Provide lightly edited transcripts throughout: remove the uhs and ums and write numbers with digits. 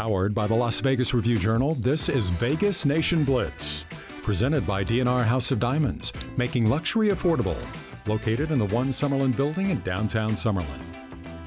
Powered by the Las Vegas Review-Journal, this is Vegas Nation Blitz. Presented by D&R House of Diamonds, making luxury affordable. Located in the One Summerlin building in downtown Summerlin.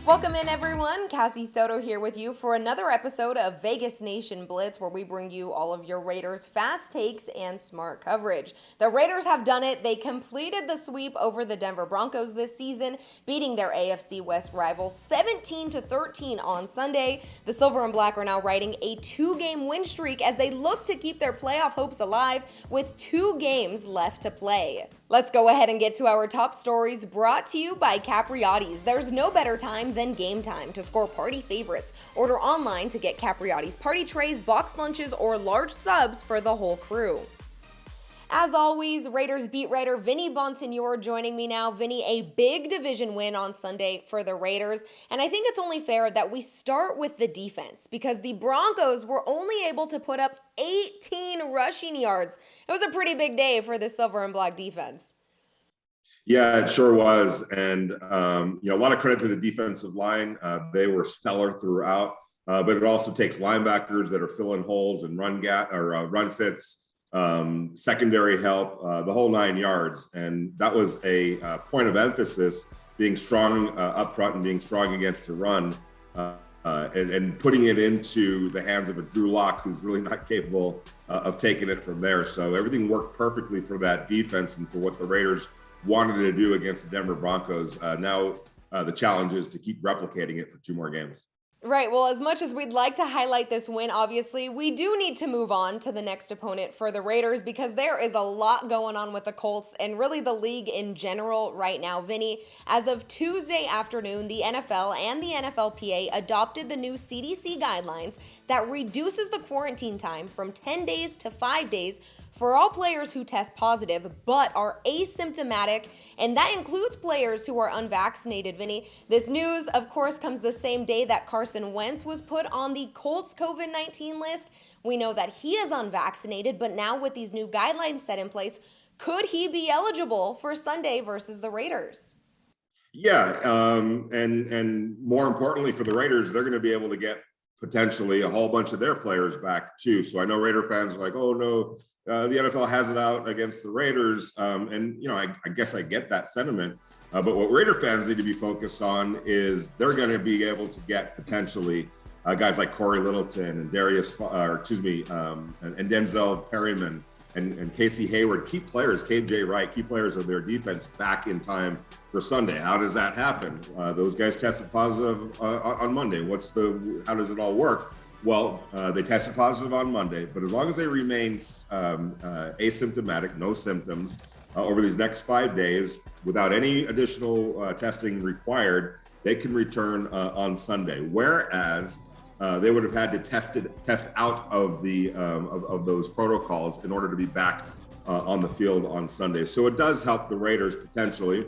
Welcome in, everyone. Cassie Soto here with you for another episode of Vegas Nation Blitz, where we bring you all of your Raiders fast takes and smart coverage. The Raiders have done it. They completed the sweep over the Denver Broncos this season, beating their AFC West rivals 17-13 on Sunday. The Silver and Black are now riding a 2-game win streak as they look to keep their playoff hopes alive with 2 games left to play. Let's go ahead and get to our top stories, brought to you by Capriotti's. There's no better time than game time to score party favorites. Order online to get Capriotti's party trays, box lunches, or large subs for the whole crew. As always, Raiders beat writer Vinny Bonsignore joining me now. Vinny, a big division win on Sunday for the Raiders, and I think it's only fair that we start with the defense because the Broncos were only able to put up 18 rushing yards. It was a pretty big day for the Silver and Black defense. Yeah, it sure was, and a lot of credit to the defensive line. They were stellar throughout, but it also takes linebackers that are filling holes and run fits. Secondary help, the whole 9 yards. And that was a point of emphasis, being strong up front and being strong against the run and putting it into the hands of a Drew Lock who's really not capable of taking it from there. So everything worked perfectly for that defense and for what the Raiders wanted to do against the Denver Broncos. Now the challenge is to keep replicating it for 2 more games. Right. Well, as much as we'd like to highlight this win, obviously, we do need to move on to the next opponent for the Raiders because there is a lot going on with the Colts and really the league in general right now. Vinny, as of Tuesday afternoon, the NFL and the NFLPA adopted the new CDC guidelines that reduces the quarantine time from 10 days to 5 days for all players who test positive but are asymptomatic, and that includes players who are unvaccinated, Vinny. This news, of course, comes the same day that Carson Wentz was put on the Colts COVID-19 list. We know that he is unvaccinated, but now with these new guidelines set in place, could he be eligible for Sunday versus the Raiders? Yeah, and more importantly for the Raiders, they're going to be able to get potentially a whole bunch of their players back too. So I know Raider fans are like, oh no, the NFL has it out against the Raiders. I guess I get that sentiment. But what Raider fans need to be focused on is they're going to be able to get potentially guys like Corey Littleton and and Denzel Perryman and Casey Hayward, key players, KJ Wright, key players of their defense back in time for Sunday. How does that happen? Those guys tested positive on Monday. How does it all work? Well, they tested positive on Monday, but as long as they remain asymptomatic, no symptoms, over these next 5 days, without any additional testing required, they can return on Sunday. Whereas they would have had to test out of those protocols in order to be back on the field on Sunday. So it does help the Raiders potentially,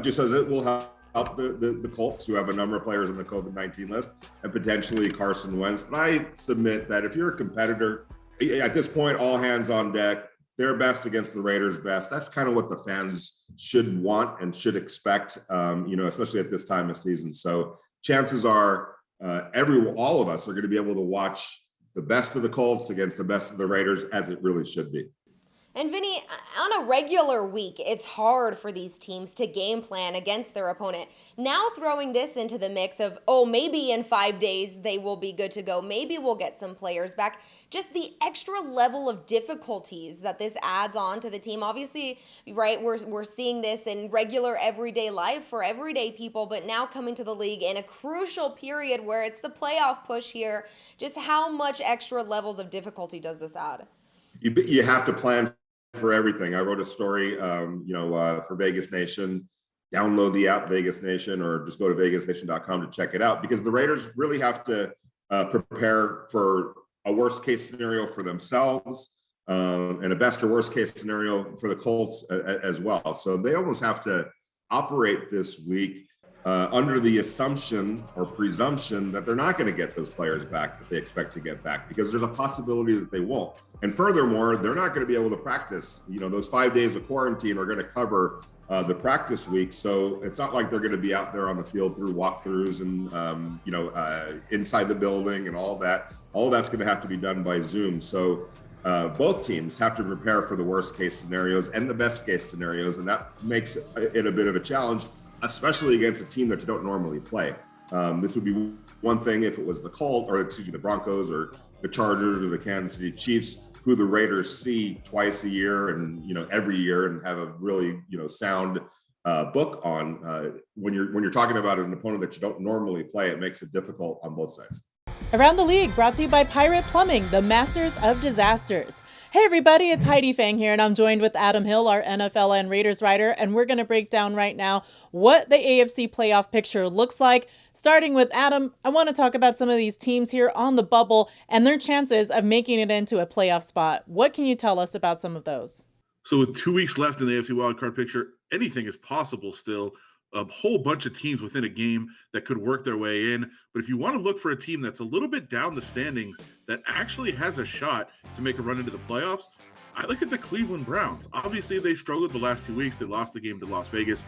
just as it will help the Colts, who have a number of players on the COVID-19 list, and potentially Carson Wentz. But I submit that if you're a competitor, at this point, all hands on deck, their best against the Raiders' best. That's kind of what the fans should want and should expect, especially at this time of season. So chances are all of us are going to be able to watch the best of the Colts against the best of the Raiders, as it really should be. And Vinny, on a regular week, it's hard for these teams to game plan against their opponent. Now throwing this into the mix of, maybe in 5 days they will be good to go. Maybe we'll get some players back. Just the extra level of difficulties that this adds on to the team. Obviously, right, we're seeing this in regular everyday life for everyday people, but now coming to the league in a crucial period where it's the playoff push here. Just how much extra levels of difficulty does this add? You have to plan for everything. I wrote a story, for Vegas Nation. Download the app Vegas Nation, or just go to vegasnation.com to check it out, because the Raiders really have to prepare for a worst case scenario for themselves and a best or worst case scenario for the Colts as well. So they almost have to operate this week under the assumption or presumption that they're not going to get those players back that they expect to get back, because there's a possibility that they won't. And furthermore, they're not going to be able to practice. Those 5 days of quarantine are going to cover the practice week. So it's not like they're going to be out there on the field through walkthroughs and, inside the building and all that All that's going to have to be done by Zoom. So both teams have to prepare for the worst case scenarios and the best case scenarios. And that makes it a bit of a challenge, especially against a team that you don't normally play. This would be one thing if it was the Broncos or the Chargers or the Kansas City Chiefs, who the Raiders see twice a year and, every year, and have a really, sound book on. When you're talking about an opponent that you don't normally play, it makes it difficult on both sides. Around the League, brought to you by Pirate Plumbing, the masters of disasters. Hey everybody, it's Heidi Fang here, and I'm joined with Adam Hill, our NFL and Raiders writer, and we're going to break down right now what the AFC playoff picture looks like. Starting with Adam, I want to talk about some of these teams here on the bubble and their chances of making it into a playoff spot. What can you tell us about some of those? So with 2 weeks left in the AFC wildcard picture, anything is possible still. A whole bunch of teams within a game that could work their way in. But if you want to look for a team that's a little bit down the standings that actually has a shot to make a run into the playoffs, I look at the Cleveland Browns. Obviously, they struggled the last 2 weeks. They lost the game to Las Vegas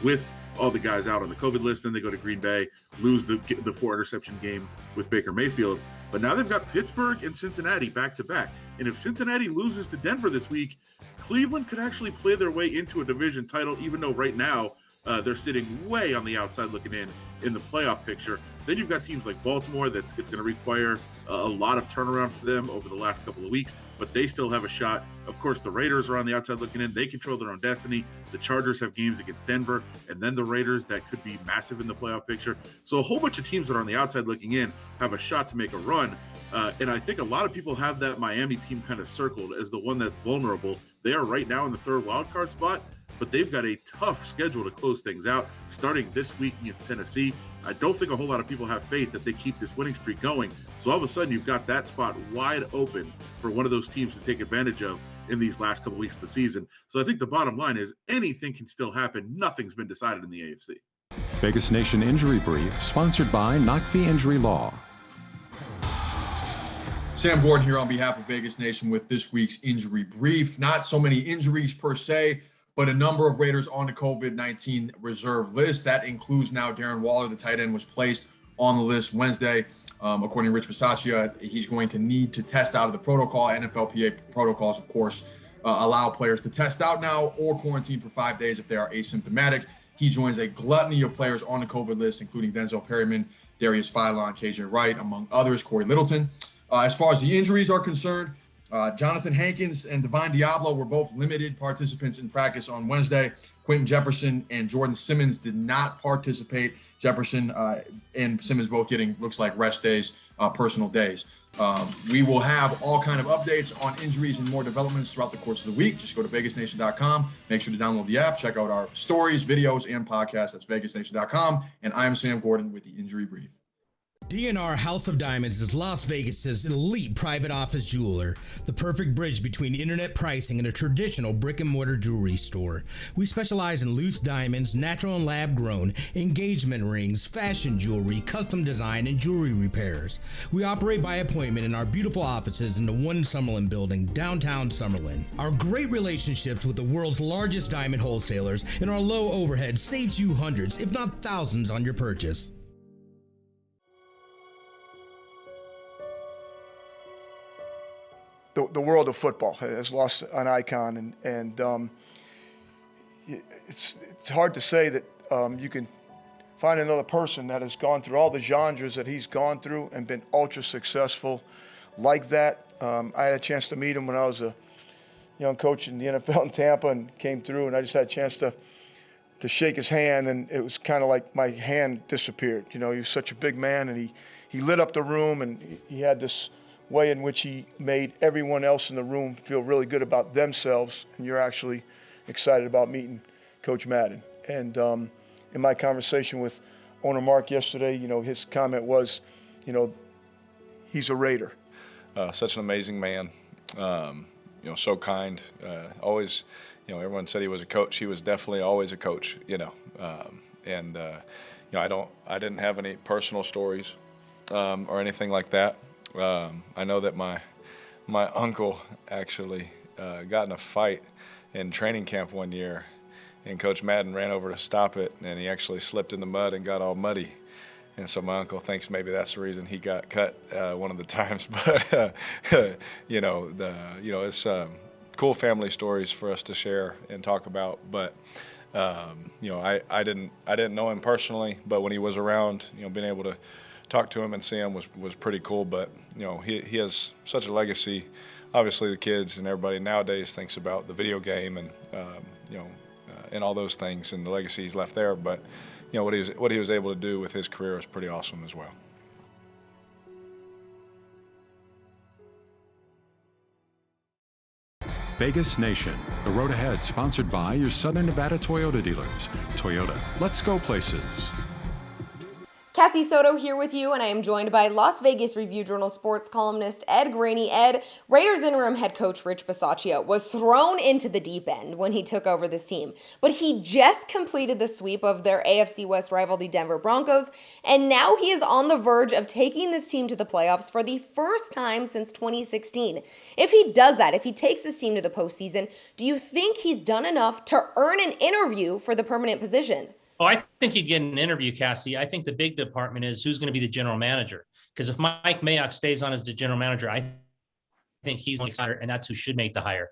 with all the guys out on the COVID list. Then they go to Green Bay, lose the 4-interception game with Baker Mayfield. But now they've got Pittsburgh and Cincinnati back-to-back. And if Cincinnati loses to Denver this week, Cleveland could actually play their way into a division title, even though right now they're sitting way on the outside looking in the playoff picture. Then you've got teams like Baltimore that it's going to require a lot of turnaround for them over the last couple of weeks, but they still have a shot. Of course, the Raiders are on the outside looking in. They control their own destiny. The Chargers have games against Denver, and then the Raiders that could be massive in the playoff picture. So a whole bunch of teams that are on the outside looking in have a shot to make a run. And I think a lot of people have that Miami team kind of circled as the one that's vulnerable. They are right now in the third wildcard spot, but they've got a tough schedule to close things out, starting this week against Tennessee. I don't think a whole lot of people have faith that they keep this winning streak going. So all of a sudden, you've got that spot wide open for one of those teams to take advantage of in these last couple weeks of the season. So I think the bottom line is anything can still happen. Nothing's been decided in the AFC. Vegas Nation Injury Brief, sponsored by Knockvie Injury Law. Sam Gordon here on behalf of Vegas Nation with this week's injury brief. Not so many injuries per se, but a number of Raiders on the COVID-19 reserve list. That includes now Darren Waller, the tight end, was placed on the list Wednesday. According to Rich Bisaccia, he's going to need to test out of the protocol. NFLPA protocols, of course, allow players to test out now or quarantine for 5 days if they are asymptomatic. He joins a gluttony of players on the COVID list, including Denzel Perryman, Darius Philon, KJ Wright, among others, Corey Littleton. As far as the injuries are concerned, Jonathan Hankins and Divine Diablo were both limited participants in practice on Wednesday. Quentin Jefferson and Jordan Simmons did not participate. Jefferson and Simmons both getting, looks like, rest days, personal days. We will have all kind of updates on injuries and more developments throughout the course of the week. Just go to vegasnation.com. Make sure to download the app. Check out our stories, videos, and podcasts. That's vegasnation.com. And I am Sam Gordon with the Injury Brief. DNR House of Diamonds is Las Vegas's elite private office jeweler, the perfect bridge between internet pricing and a traditional brick-and-mortar jewelry store. We specialize in loose diamonds, natural and lab-grown, engagement rings, fashion jewelry, custom design, and jewelry repairs. We operate by appointment in our beautiful offices in the One Summerlin building, downtown Summerlin. Our great relationships with the world's largest diamond wholesalers and our low overhead saves you hundreds, if not thousands, on your purchase. The world of football has lost an icon, and it's hard to say that you can find another person that has gone through all the genres that he's gone through and been ultra successful like that. I had a chance to meet him when I was a young coach in the NFL in Tampa and came through, and I just had a chance to shake his hand, and it was kind of like my hand disappeared. You know, he was such a big man, and he lit up the room, and he had this way in which he made everyone else in the room feel really good about themselves, and you're actually excited about meeting Coach Madden. And in my conversation with owner Mark yesterday, you know, his comment was, you know, he's a Raider. Such an amazing man, you know, so kind, always, you know, everyone said he was a coach. He was definitely always a coach, you know, and you know, I didn't have any personal stories or anything like that. I know that my uncle actually got in a fight in training camp one year, and Coach Madden ran over to stop it, and he actually slipped in the mud and got all muddy. And so my uncle thinks maybe that's the reason he got cut one of the times. But it's cool family stories for us to share and talk about. But I didn't know him personally, but when he was around, being able to talk to him and see him was pretty cool. But he has such a legacy. Obviously, the kids and everybody nowadays thinks about the video game and and all those things and the legacy he's left there. But what he was able to do with his career is pretty awesome as well. Vegas Nation, the road ahead, sponsored by your Southern Nevada Toyota dealers. Toyota, let's go places. Cassie Soto here with you, and I am joined by Las Vegas Review-Journal sports columnist Ed Graney. Ed, Raiders interim head coach Rich Bisaccia was thrown into the deep end when he took over this team, but he just completed the sweep of their AFC West rival, the Denver Broncos, and now he is on the verge of taking this team to the playoffs for the first time since 2016. If he does that, if he takes this team to the postseason, do you think he's done enough to earn an interview for the permanent position? Oh, I think you'd get an interview, Cassie. I think the big department is who's going to be the general manager. Because if Mike Mayock stays on as the general manager, I think he's the hire, and that's who should make the hire.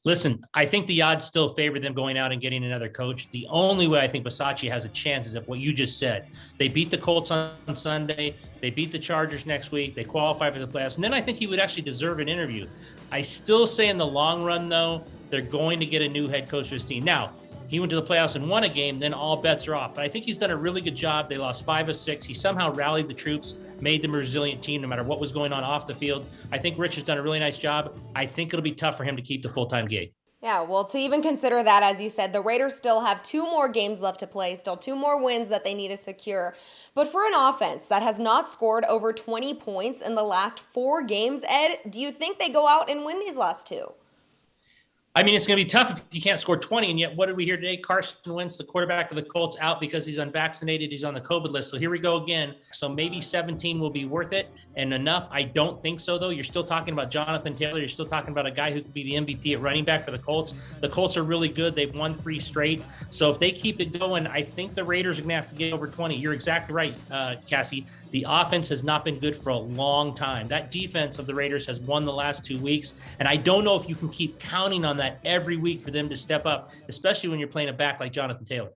Listen, I think the odds still favor them going out and getting another coach. The only way I think Bisaccia has a chance is if what you just said. They beat the Colts on Sunday. They beat the Chargers next week. They qualify for the playoffs. And then I think he would actually deserve an interview. I still say in the long run, though, they're going to get a new head coach for this team. Now, he went to the playoffs and won a game, then all bets are off. But I think he's done a really good job. They lost 5 of 6. He somehow rallied the troops, made them a resilient team no matter what was going on off the field. I think Rich has done a really nice job. I think it'll be tough for him to keep the full-time gig. Yeah, well, to even consider that, as you said, the Raiders still have 2 more games left to play, still 2 more wins that they need to secure. But for an offense that has not scored over 20 points in the last 4 games, Ed, do you think they go out and win these last 2? I mean, it's going to be tough if you can't score 20. And yet, what did we hear today? Carson Wentz, the quarterback of the Colts, out because he's unvaccinated. He's on the COVID list. So here we go again. So maybe 17 will be worth it and enough. I don't think so, though. You're still talking about Jonathan Taylor. You're still talking about a guy who could be the MVP at running back for the Colts. The Colts are really good. They've won 3 straight. So if they keep it going, I think the Raiders are going to have to get over 20. You're exactly right, Cassie. The offense has not been good for a long time. That defense of the Raiders has won the last 2 weeks. And I don't know if you can keep counting on that every week for them to step up, especially when you're playing a back like Jonathan Taylor.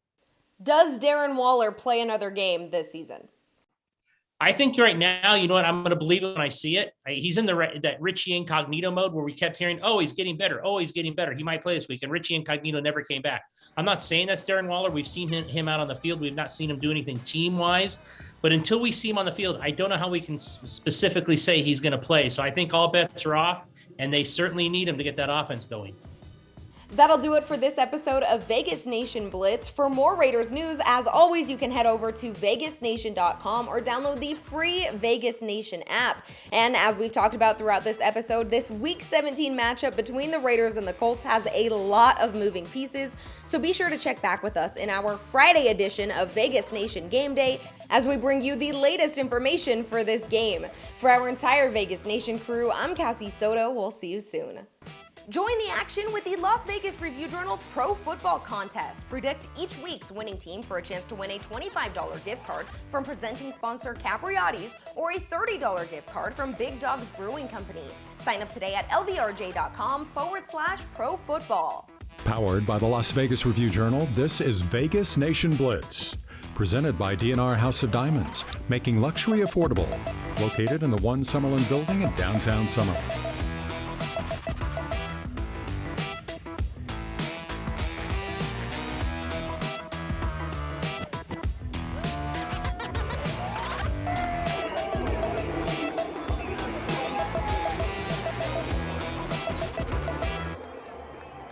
Does Darren Waller play another game this season? I think right now, you know what, I'm going to believe it when I see it. He's in that Richie Incognito mode where we kept hearing, oh, he's getting better. Oh, he's getting better. He might play this week. And Richie Incognito never came back. I'm not saying that's Darren Waller. We've seen him out on the field. We've not seen him do anything team-wise. But until we see him on the field, I don't know how we can specifically say he's going to play. So I think all bets are off, and they certainly need him to get that offense going. That'll do it for this episode of Vegas Nation Blitz. For more Raiders news, as always, you can head over to vegasnation.com or download the free Vegas Nation app. And as we've talked about throughout this episode, this Week 17 matchup between the Raiders and the Colts has a lot of moving pieces, so be sure to check back with us in our Friday edition of Vegas Nation Game Day as we bring you the latest information for this game. For our entire Vegas Nation crew, I'm Cassie Soto. We'll see you soon. Join the action with the Las Vegas Review-Journal's Pro Football Contest. Predict each week's winning team for a chance to win a $25 gift card from presenting sponsor Capriati's or a $30 gift card from Big Dogs Brewing Company. Sign up today at lvrj.com/pro football. Powered by the Las Vegas Review-Journal, this is Vegas Nation Blitz. Presented by D&R House of Diamonds, making luxury affordable. Located in the One Summerlin building in downtown Summerlin.